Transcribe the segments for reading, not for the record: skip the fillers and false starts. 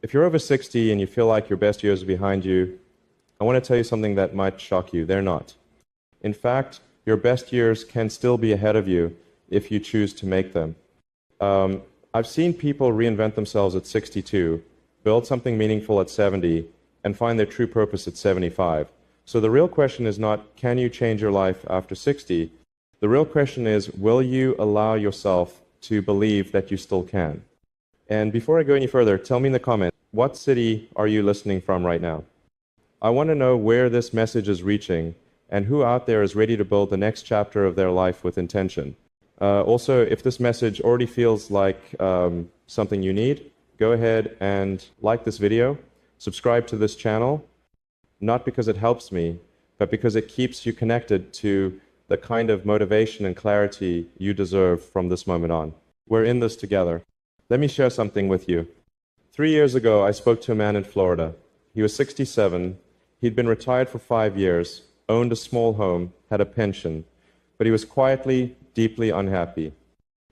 If you're over 60 and you feel like your best years are behind you, I want to tell you something that might shock you. They're not. In fact, your best years can still be ahead of you if you choose to make them. I've seen people reinvent themselves at 62, build something meaningful at 70, and find their true purpose at 75. So the real question is not, can you change your life after 60? The real question is, will you allow yourself to believe that you still can? And before I go any further, tell me in the comments, what city are you listening from right now? I want to know where this message is reaching and who out there is ready to build the next chapter of their life with intention. Also, if this message already feels like something you need, go ahead and like this video, subscribe to this channel, not because it helps me, but because it keeps you connected to the kind of motivation and clarity you deserve from this moment on. We're in this together. Let me share something with you. 3 years ago, I spoke to a man in Florida. He was 67. He'd been retired for 5 years, owned a small home, had a pension, but he was quietly, deeply unhappy.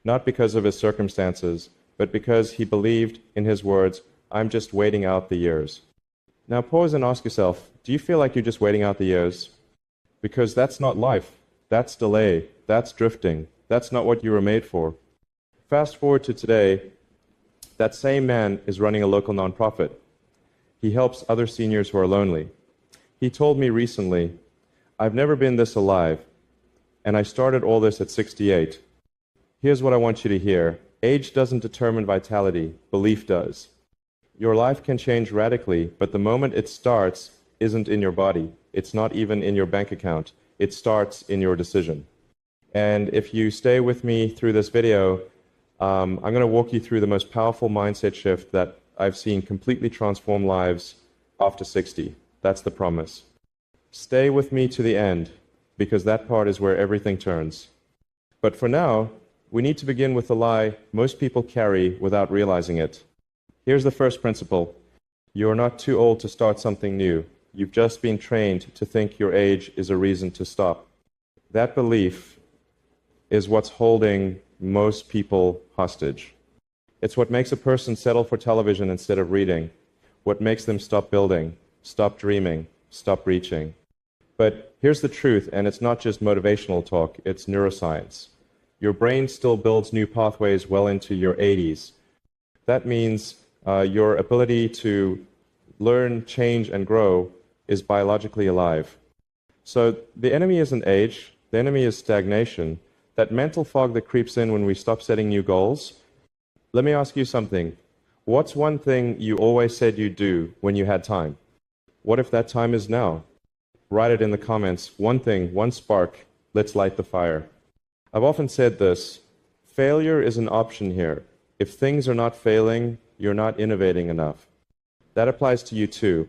Not because of his circumstances, but because he believed in his words, "I'm just waiting out the years." Now pause and ask yourself, do you feel like you're just waiting out the years? Because that's not life. That's delay. That's drifting. That's not what you were made for. Fast forward to today, that same man is running a local nonprofit. He helps other seniors who are lonely. He told me recently, "I've never been this alive, and I started all this at 68. Here's what I want you to hear. Age doesn't determine vitality, belief does. Your life can change radically, but the moment it starts isn't in your body. It's not even in your bank account. It starts in your decision." And if you stay with me through this video, I'm going to walk you through the most powerful mindset shift that I've seen completely transform lives after 60. That's the promise. Stay with me to the end, because that part is where everything turns. But for now, we need to begin with the lie most people carry without realizing it. Here's the first principle. You're not too old to start something new. You've just been trained to think your age is a reason to stop. That belief is what's holding most people hostage. It's what makes a person settle for television instead of reading, what makes them stop building, stop dreaming, stop reaching. But here's the truth, and it's not just motivational talk, it's neuroscience. Your brain still builds new pathways well into your 80s. That means your ability to learn, change, and grow is biologically alive. So the enemy isn't age, the enemy is stagnation. That mental fog that creeps in when we stop setting new goals. Let me ask you something. What's one thing you always said you'd do when you had time? What if that time is now? Write it in the comments. One thing, one spark. Let's light the fire. I've often said this. Failure is an option here. If things are not failing, you're not innovating enough. That applies to you too.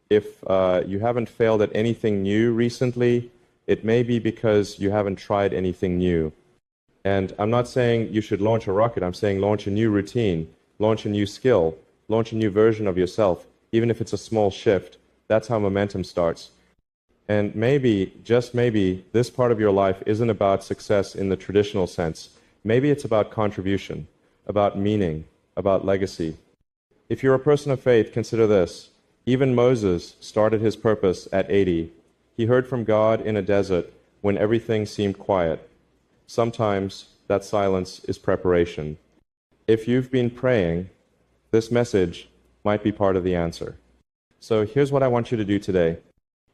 If you haven't failed at anything new recently, it may be because you haven't tried anything new. And I'm not saying you should launch a rocket. I'm saying launch a new routine, launch a new skill, launch a new version of yourself, even if it's a small shift. That's how momentum starts. And maybe, just maybe, this part of your life isn't about success in the traditional sense. Maybe it's about contribution, about meaning, about legacy. If you're a person of faith, consider this. Even Moses started his purpose at 80. He heard from God in a desert when everything seemed quiet. Sometimes that silence is preparation. If you've been praying, this message might be part of the answer. So here's what I want you to do today.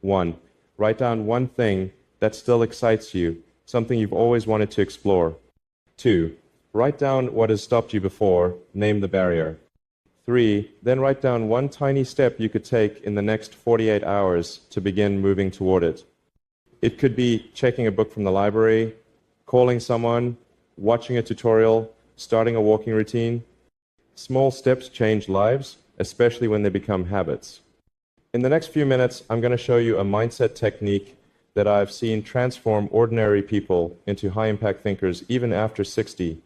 1, write down one thing that still excites you, something you've always wanted to explore. 2, write down what has stopped you before, name the barrier. 3, then write down one tiny step you could take in the next 48 hours to begin moving toward it. It could be checking a book from the library, calling someone, watching a tutorial, starting a walking routine. Small steps change lives, especially when they become habits. In the next few minutes, I'm going to show you a mindset technique that I've seen transform ordinary people into high-impact thinkers even after 60.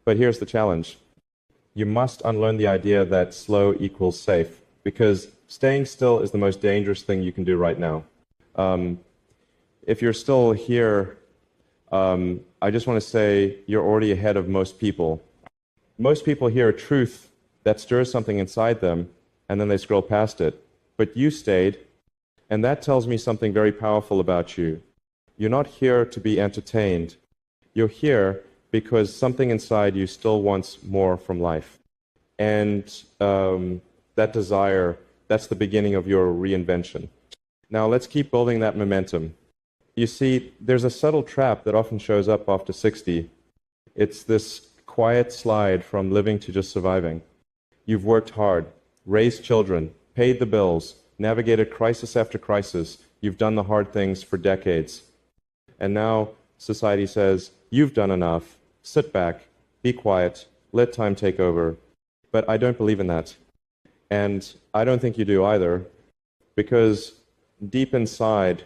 But here's the challenge. You must unlearn the idea that slow equals safe, because staying still is the most dangerous thing you can do right now. If you're still here, I just want to say you're already ahead of most people. Most people hear truth that stirs something inside them, and then they scroll past it. But you stayed, and that tells me something very powerful about you. You're not here to be entertained. You're here because something inside you still wants more from life. And that desire, that's the beginning of your reinvention. Now let's keep building that momentum. You see, there's a subtle trap that often shows up after 60. It's this quiet slide from living to just surviving. You've worked hard, raised children, paid the bills, navigated crisis after crisis. You've done the hard things for decades. And now society says, you've done enough. Sit back, be quiet, let time take over. But I don't believe in that. And I don't think you do either, because deep inside,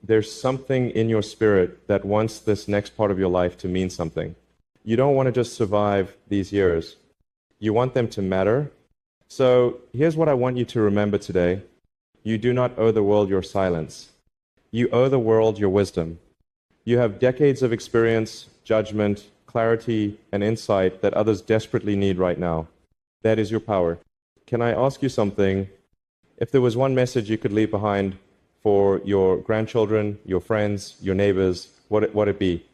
there's something in your spirit that wants this next part of your life to mean something. You don't want to just survive these years. You want them to matter. So here's what I want you to remember today. You do not owe the world your silence. You owe the world your wisdom. You have decades of experience, judgment, clarity, and insight that others desperately need right now. That is your power. Can I ask you something? If there was one message you could leave behind for your grandchildren, your friends, your neighbors, what would it be?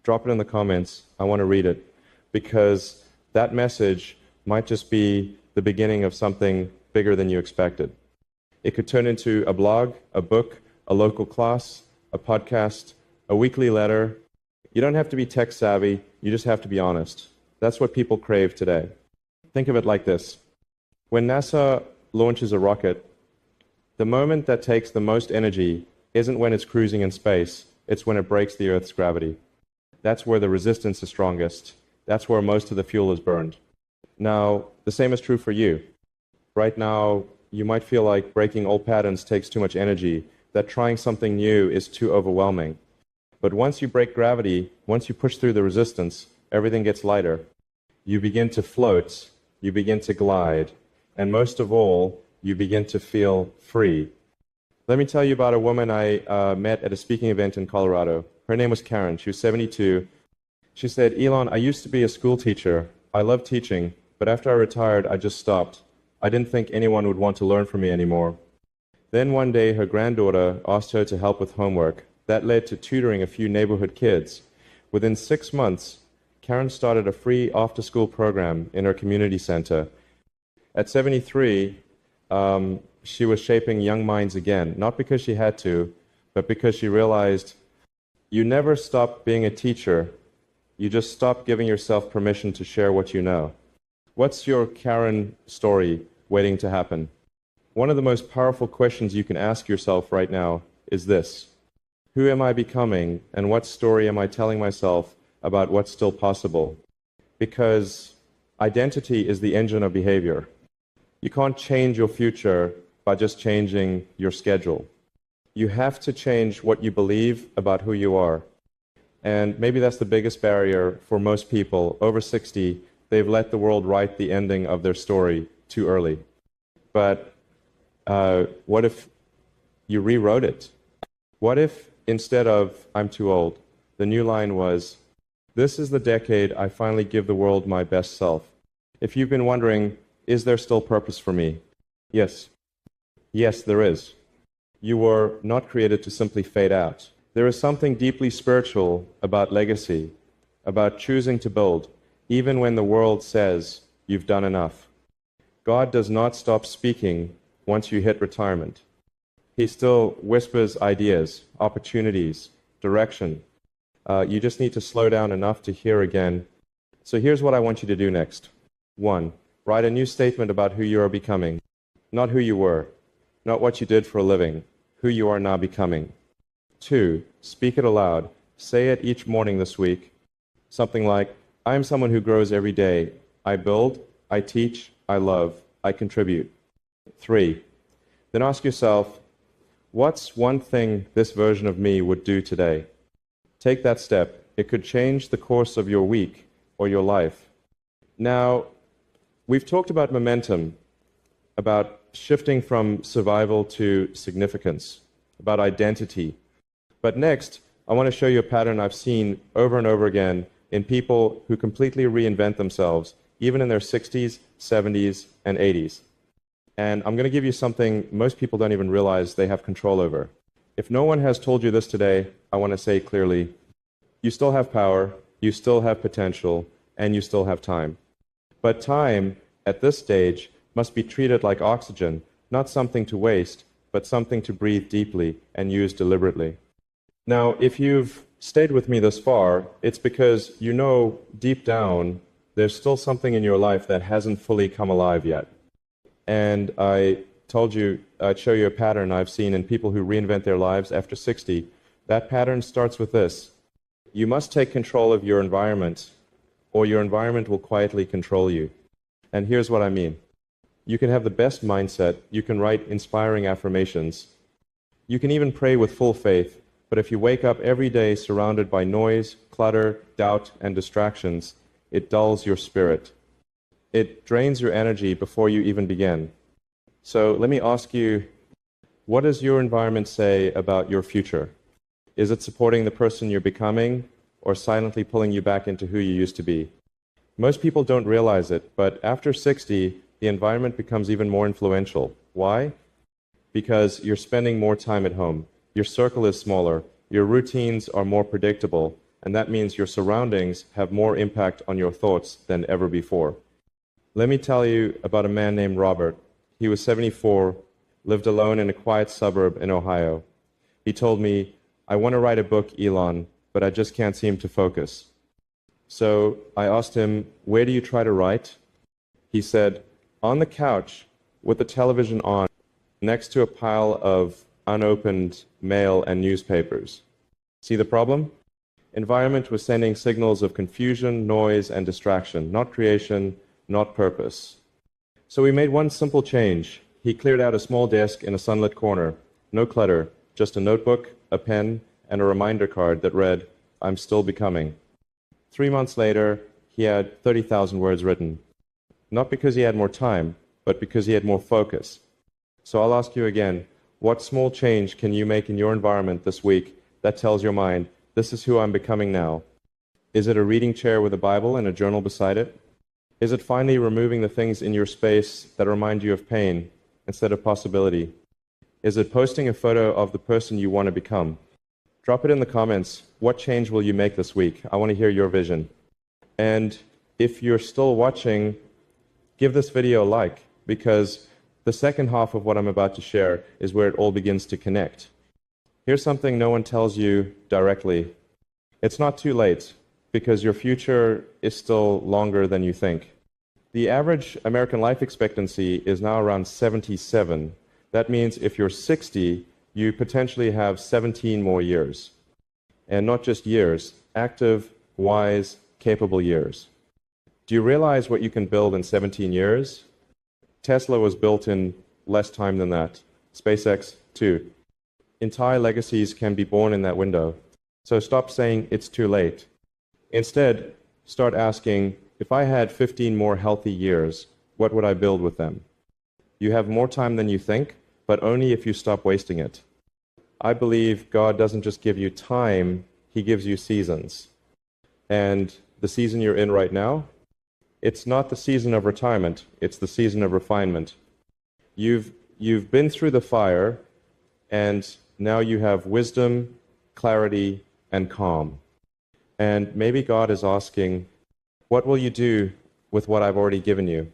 Drop it in the comments. I want to read it, because that message might just be the beginning of something bigger than you expected. It could turn into a blog, a book, a local class, a podcast, a weekly letter. You don't have to be tech savvy. You just have to be honest. That's what people crave today. Think of it like this. When NASA launches a rocket, the moment that takes the most energy isn't when it's cruising in space, it's when it breaks the Earth's gravity. That's where the resistance is strongest. That's where most of the fuel is burned. Now, the same is true for you. Right now, you might feel like breaking old patterns takes too much energy, that trying something new is too overwhelming. But once you break gravity, once you push through the resistance, everything gets lighter. You begin to float, you begin to glide, and most of all, you begin to feel free. Let me tell you about a woman I met at a speaking event in Colorado. Her name was Karen. She was 72. She said, Elon, I used to be a school teacher. I loved teaching, but after I retired, I just stopped. I didn't think anyone would want to learn from me anymore. Then one day, her granddaughter asked her to help with homework. That led to tutoring a few neighborhood kids. Within 6 months, Karen started a free after-school program in her community center. At 73, she was shaping young minds again, not because she had to, but because she realized you never stop being a teacher. You just stop giving yourself permission to share what you know. What's your Karen story waiting to happen? One of the most powerful questions you can ask yourself right now is this. Who am I becoming, and what story am I telling myself about what's still possible? Because identity is the engine of behavior. You can't change your future by just changing your schedule. You have to change what you believe about who you are. And maybe that's the biggest barrier for most people over 60. They've let the world write the ending of their story too early. But what if you rewrote it? What if instead of I'm too old, the new line was, this is the decade I finally give the world my best self? If you've been wondering, is there still purpose for me? Yes. Yes, there is. You were not created to simply fade out. There is something deeply spiritual about legacy, about choosing to build, even when the world says you've done enough. God does not stop speaking once you hit retirement. He still whispers ideas, opportunities, direction. You just need to slow down enough to hear again. So here's what I want you to do next. 1, write a new statement about who you are becoming. Not who you were, not what you did for a living, who you are now becoming. 2, speak it aloud. Say it each morning this week. Something like, I am someone who grows every day. I build, I teach, I love, I contribute. 3, then ask yourself, what's one thing this version of me would do today? Take that step. It could change the course of your week or your life. Now, we've talked about momentum, about shifting from survival to significance, about identity. But next, I want to show you a pattern I've seen over and over again in people who completely reinvent themselves, even in their 60s 70s, and 80s. And I'm going to give you something most people don't even realize they have control over. If no one has told you this today, I want to say clearly, you still have power, you still have potential, and you still have time. But time, at this stage, must be treated like oxygen, not something to waste, but something to breathe deeply and use deliberately. Now, if you've stayed with me this far, it's because you know deep down there's still something in your life that hasn't fully come alive yet. And I told you I'd show you a pattern I've seen in people who reinvent their lives after 60. That pattern starts with this. You must take control of your environment, or your environment will quietly control you. And here's what I mean. You can have the best mindset, you can write inspiring affirmations, you can even pray with full faith, but if you wake up every day surrounded by noise, clutter, doubt, and distractions, it dulls your spirit. It drains your energy before you even begin. So let me ask you, what does your environment say about your future? Is it supporting the person you're becoming, or silently pulling you back into who you used to be? Most people don't realize it, but after 60, the environment becomes even more influential. Why? Because you're spending more time at home. Your circle is smaller, your routines are more predictable, and that means your surroundings have more impact on your thoughts than ever before. Let me tell you about a man named Robert. He was 74, lived alone in a quiet suburb in Ohio. He told me, "I want to write a book, Elon, but I just can't seem to focus." So I asked him, "Where do you try to write?" He said, "On the couch with the television on, next to a pile of unopened mail and newspapers." See the problem? Environment was sending signals of confusion, noise, and distraction, not creation, not purpose. So we made one simple change. He cleared out a small desk in a sunlit corner. No clutter, just a notebook, a pen, and a reminder card that read, "I'm still becoming." 3 months later, he had 30,000 words written. Not because he had more time, but because he had more focus. So I'll ask you again, what small change can you make in your environment this week that tells your mind, this is who I'm becoming now? Is it a reading chair with a Bible and a journal beside it? Is it finally removing the things in your space that remind you of pain instead of possibility? Is it posting a photo of the person you want to become? Drop it in the comments. What change will you make this week? I want to hear your vision. And if you're still watching, give this video a like, because the second half of what I'm about to share is where it all begins to connect. Here's something no one tells you directly. It's not too late, because your future is still longer than you think. The average American life expectancy is now around 77. That means if you're 60, you potentially have 17 more years. And not just years, active, wise, capable years. Do you realize what you can build in 17 years? Tesla was built in less time than that. SpaceX, too. Entire legacies can be born in that window. So stop saying it's too late. Instead, start asking, if I had 15 more healthy years, what would I build with them? You have more time than you think, but only if you stop wasting it. I believe God doesn't just give you time, He gives you seasons. And the season you're in right now, it's not the season of retirement, it's the season of refinement. You've been through the fire, and now you have wisdom, clarity, and calm. And maybe God is asking, what will you do with what I've already given you?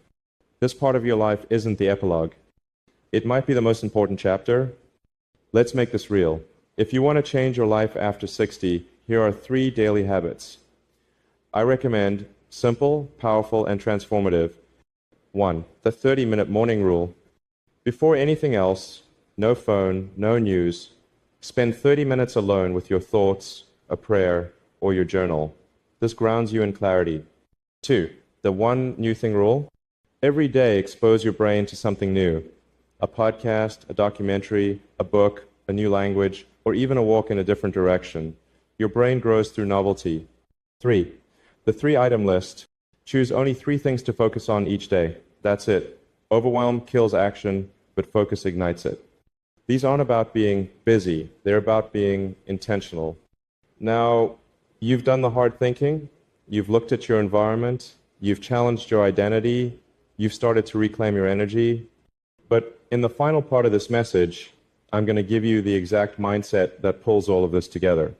This part of your life isn't the epilogue. It might be the most important chapter. Let's make this real. If you want to change your life after 60, here are 3 daily habits. I recommend simple, powerful, and transformative. 1. The 30-minute morning rule. Before anything else, no phone, no news. Spend 30 minutes alone with your thoughts, a prayer, or your journal. This grounds you in clarity. 2. The 1 new thing rule. Every day expose your brain to something new. A podcast, a documentary, a book, a new language, or even a walk in a different direction. Your brain grows through novelty. 3. The 3-item list. Choose only 3 things to focus on each day. That's it. Overwhelm kills action, but focus ignites it. These aren't about being busy. They're about being intentional. Now, you've done the hard thinking. You've looked at your environment. You've challenged your identity. You've started to reclaim your energy. But in the final part of this message, I'm going to give you the exact mindset that pulls all of this together.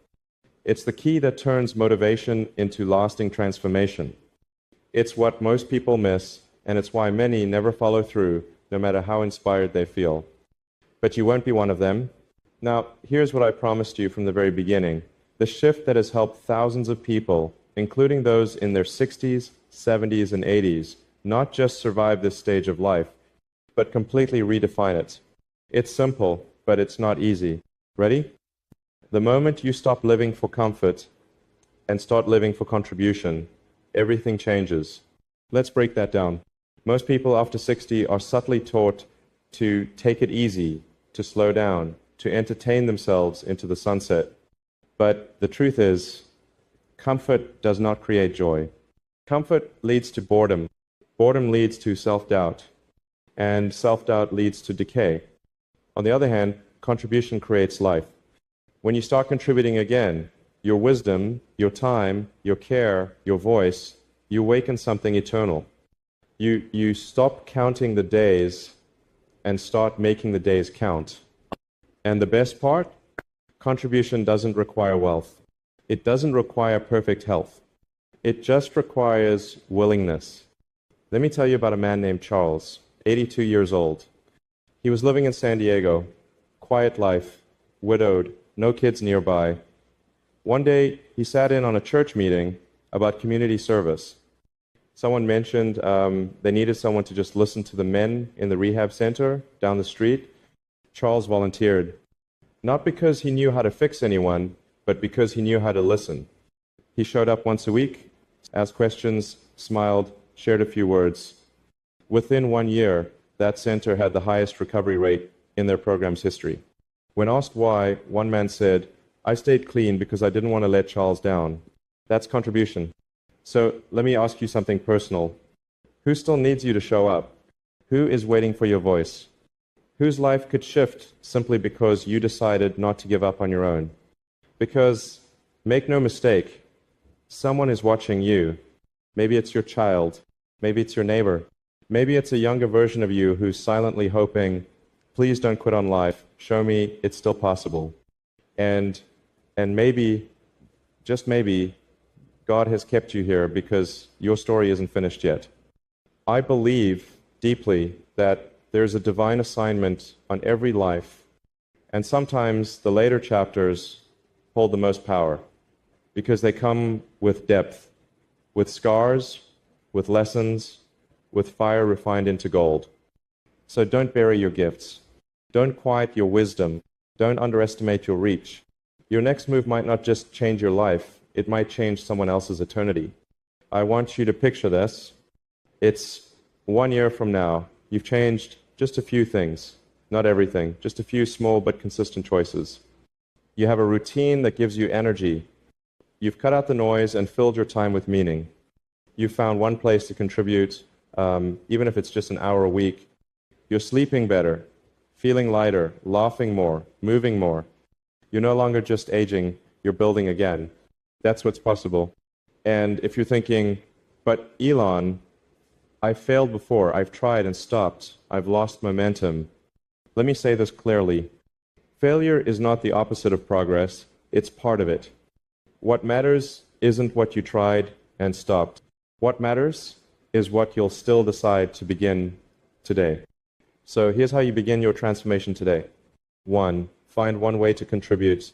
It's the key that turns motivation into lasting transformation. It's what most people miss, and it's why many never follow through, no matter how inspired they feel. But you won't be one of them. Now, here's what I promised you from the very beginning. The shift that has helped thousands of people, including those in their 60s, 70s, and 80s, not just survive this stage of life, but completely redefine it. It's simple, but it's not easy. Ready? The moment you stop living for comfort and start living for contribution, everything changes. Let's break that down. Most people after 60 are subtly taught to take it easy, to slow down, to entertain themselves into the sunset. But the truth is, comfort does not create joy. Comfort leads to boredom. Boredom leads to self-doubt. And self-doubt leads to decay. On the other hand, contribution creates life. When you start contributing again, your wisdom, your time, your care, your voice, you awaken something eternal. You stop counting the days and start making the days count. And the best part? Contribution doesn't require wealth. It doesn't require perfect health. It just requires willingness. Let me tell you about a man named Charles, 82 years old. He was living in San Diego, quiet life, widowed, no kids nearby. One day, he sat in on a church meeting about community service. Someone mentioned they needed someone to just listen to the men in the rehab center down the street. Charles volunteered, not because he knew how to fix anyone, but because he knew how to listen. He showed up once a week, asked questions, smiled, shared a few words. Within 1 year, that center had the highest recovery rate in their program's history. When asked why, one man said, "I stayed clean because I didn't want to let Charles down." That's contribution. So let me ask you something personal. Who still needs you to show up? Who is waiting for your voice? Whose life could shift simply because you decided not to give up on your own? Because, make no mistake, someone is watching you. Maybe it's your child. Maybe it's your neighbor. Maybe it's a younger version of you who's silently hoping, please don't quit on life. Show me it's still possible. And maybe, just maybe, God has kept you here because your story isn't finished yet. I believe deeply that there's a divine assignment on every life, and sometimes the later chapters hold the most power because they come with depth, with scars, with lessons, with fire refined into gold. So don't bury your gifts. Don't quiet your wisdom. Don't underestimate your reach. Your next move might not just change your life, it might change someone else's eternity. I want you to picture this. It's 1 year from now. You've changed just a few things, not everything, just a few small but consistent choices. You have a routine that gives you energy. You've cut out the noise and filled your time with meaning. You've found one place to contribute, even if it's just an hour a week. You're sleeping better, feeling lighter, laughing more, moving more. You're no longer just aging, you're building again. That's what's possible. And if you're thinking, but Elon, I failed before, I've tried and stopped, I've lost momentum. Let me say this clearly. Failure is not the opposite of progress, it's part of it. What matters isn't what you tried and stopped. What matters is what you'll still decide to begin today. So here's how you begin your transformation today. 1, find one way to contribute.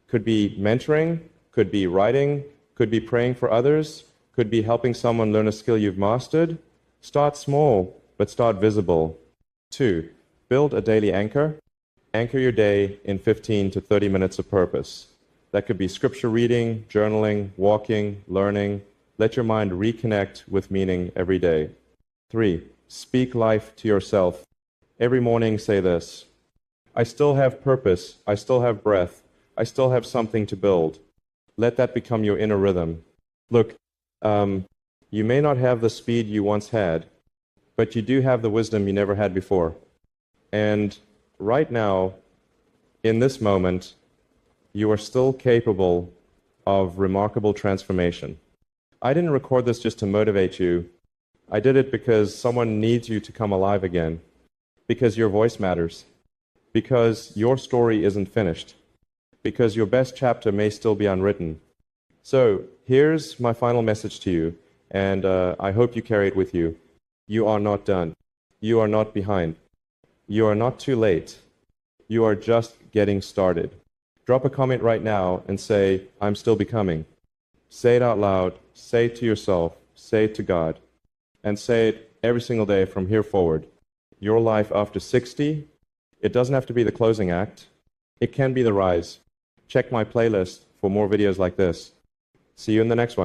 Could be mentoring, could be writing, could be praying for others, could be helping someone learn a skill you've mastered. Start small, but start visible. 2, build a daily anchor. Anchor your day in 15 to 30 minutes of purpose. That could be scripture reading, journaling, walking, learning. Let your mind reconnect with meaning every day. 3, speak life to yourself. Every morning say this: I still have purpose, I still have breath, I still have something to build. Let that become your inner rhythm. Look, you may not have the speed you once had, but you do have the wisdom you never had before. And right now, in this moment, you are still capable of remarkable transformation. I didn't record this just to motivate you. I did it because someone needs you to come alive again, because your voice matters, because your story isn't finished, because your best chapter may still be unwritten. So, here's my final message to you, and I hope you carry it with you. You are not done. You are not behind. You are not too late. You are just getting started. Drop a comment right now and say, I'm still becoming. Say it out loud, say it to yourself, say it to God, and say it every single day from here forward. Your life after 60, it doesn't have to be the closing act. It can be the rise. Check my playlist for more videos like this. See you in the next one.